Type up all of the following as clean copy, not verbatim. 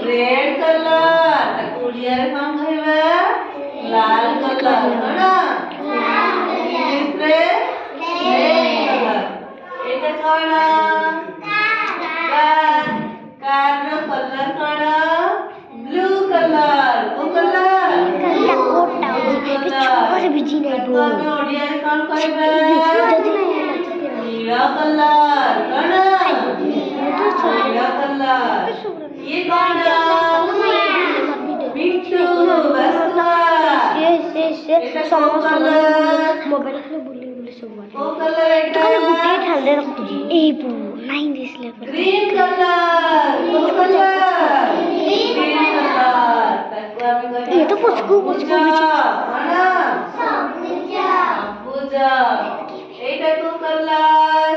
Red colour Odia कौन कहबा लाल colour कौन इंग्लिश रे रेड कलर एटा कौन कार रो कलर कौन ब्लू कलर को कलर कलर बिजी नहीं बोल ओडिया कौन कहबा नीला कलर कौन नीला कलर ये कौन बिट्टू बसवा ये मोबाइल खाली बोली बोली सब बात ओ कलर एटा गुटे ठाले रखतो ए पू नाही दिसले ग्रीन कलर ओ कलर ग्रीन कलर ताको आम्ही ये तो पुचकू हाना पूजा एटा को कलर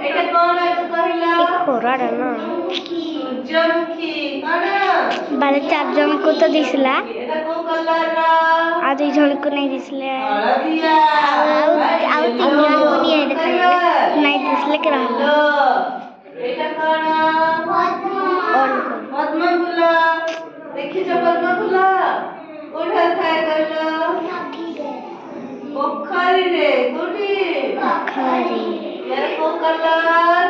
एटा कौन है तो कहला खोराडा ना सूरजमुखी काना बाले 4 जन को तो दिसला एटा को कलर रा आज 2 जन को नहीं दिसले हळदिया आ 3 जन को नहीं है देखा नहीं दिसले के रहलो एटा कौन पद्म फूल देखि जो पद्म फूल कोठा थाय करलो पोखरी रे कोठी पोखरी यार को कलर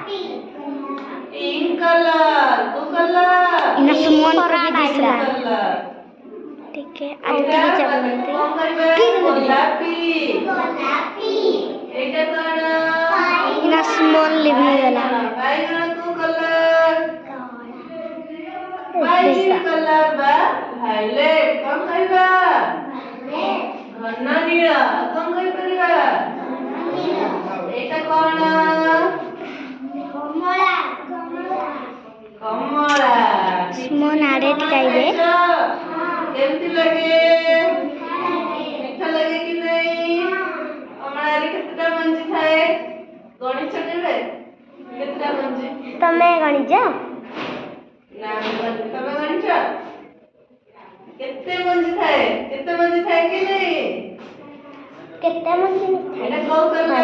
पिंक कलर को कलर इन सुमन को भी दिसला ठीक है आगे चलते गोलापी एटा कौन इन सुमन लिबी गला बाइगन को कलर बाइगन कलर बा हाइलाइट कौन कहबा घन नीला कौन कहि परिबा एटा कौन कमला सुमन आड़े टिकाइबे केमती लगे मीठा लगे कि नहीं कमला रे केतटा मंजी थाए गणी छटेबे केतटा मंजी तमे गणी जा ना तमे गणी छ केते मंजी थाए कि नहीं केते मंजी एटा को करला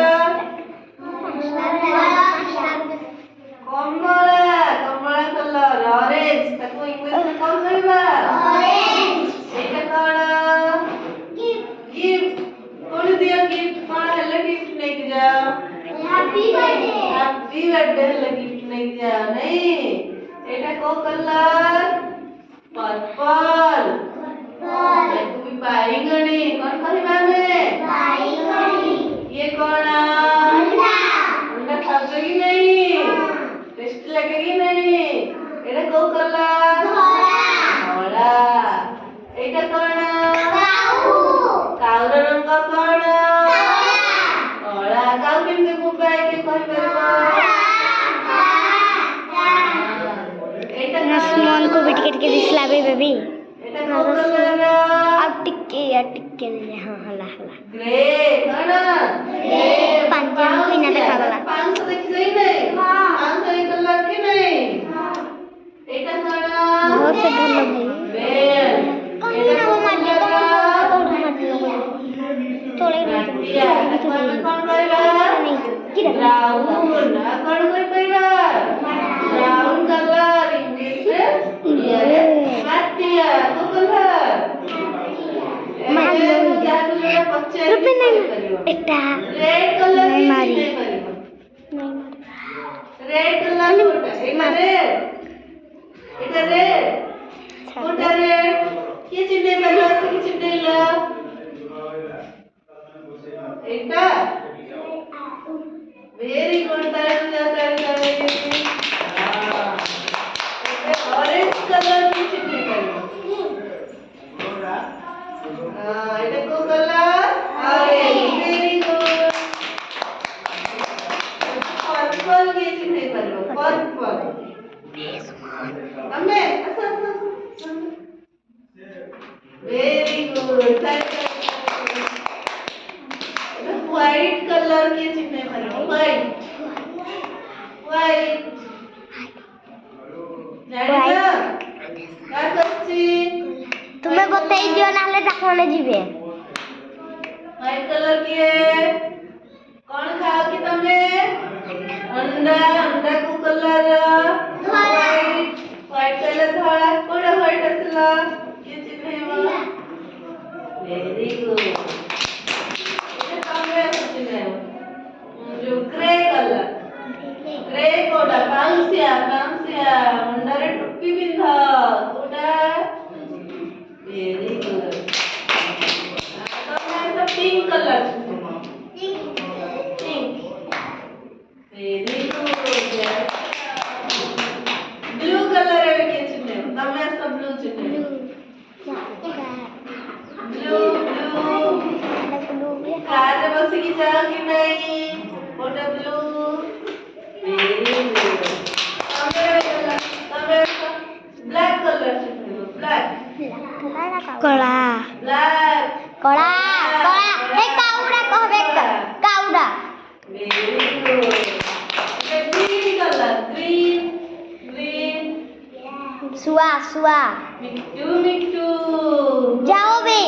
कमला कलर ऑरेंज ताको इंग्लिश में कौन कहबा ऑरेंज एटा कौन गिफ्ट कौन दिया गिफ्ट कौन हल्ला गिफ्ट नहीं जा हैप्पी बर्थडे हल्ला गिफ्ट नहीं जा नहीं एटा को कलर पर्पल ताको भी बाईगणी कौन कहबा में बाईगणी ये कौन अंडा खाओगे कि नहीं टेस्ट लगेगी नहीं एटा को कलर धोला एटा कौन काउर रंग कौन धोला काउ केमते बुबाई के कहि परबा एटा नसमन को भी टिकट के दिसला बेबी एटा को कलर टिके नहीं हां हला ग्रे कौन ग्रे पंजाब को ना देखा गला 500 देखि सही नहीं 500 कलर के नहीं एटा कौन बहुत से ढल भाई बेल एटा को मार थोड़े कौन कहबा ब्राउन कौन कोई कहबा ब्राउन कलर इंग्लिश में माटिया को कलर रुपए नहीं एटा रेड कलर नहीं मारी रेड कलर एटा रेड कोटा रेड के चिन्ह पहला से के चिन्ह ला एटा वेरी गुड तारे ऑरेंज कलर के चिन्ह पहला एटा को colour orange very good purple के चिन्ह पहला पर्पल हमें वेरी गुड white color के चिन्ह भाई white white ଜାଣିଲ କାଟ ଅଛି ତୁମେ ବତେଇ ଦିଅ ନହେଲେ ଡାକମାନେ ଯିବେ white color କିଏ कौन खाओ कि तमे अंडा अंडा को कलर व्हाइट व्हाइट कलर धळा कोडा व्हाइट असला ये चिन्ह वेरी गुड ये तमे चिन्ह जो ग्रे कलर ग्रे कोडा कांसिया अंडा रे टोपी पिंधा कोडा वेरी गुड तमे तो pink colour Very good. Blue color है क्या चिन्ह? तमें सब blue चिन्ह. Blue blue. कार में बस की जगह की नहीं. कोटा blue. Very good. तमें black color चिन्ह. Black. कला Black. कला कला ए काउडा कहबे cauda Very good. Green color, green. सुआ Miktu. जाओ बे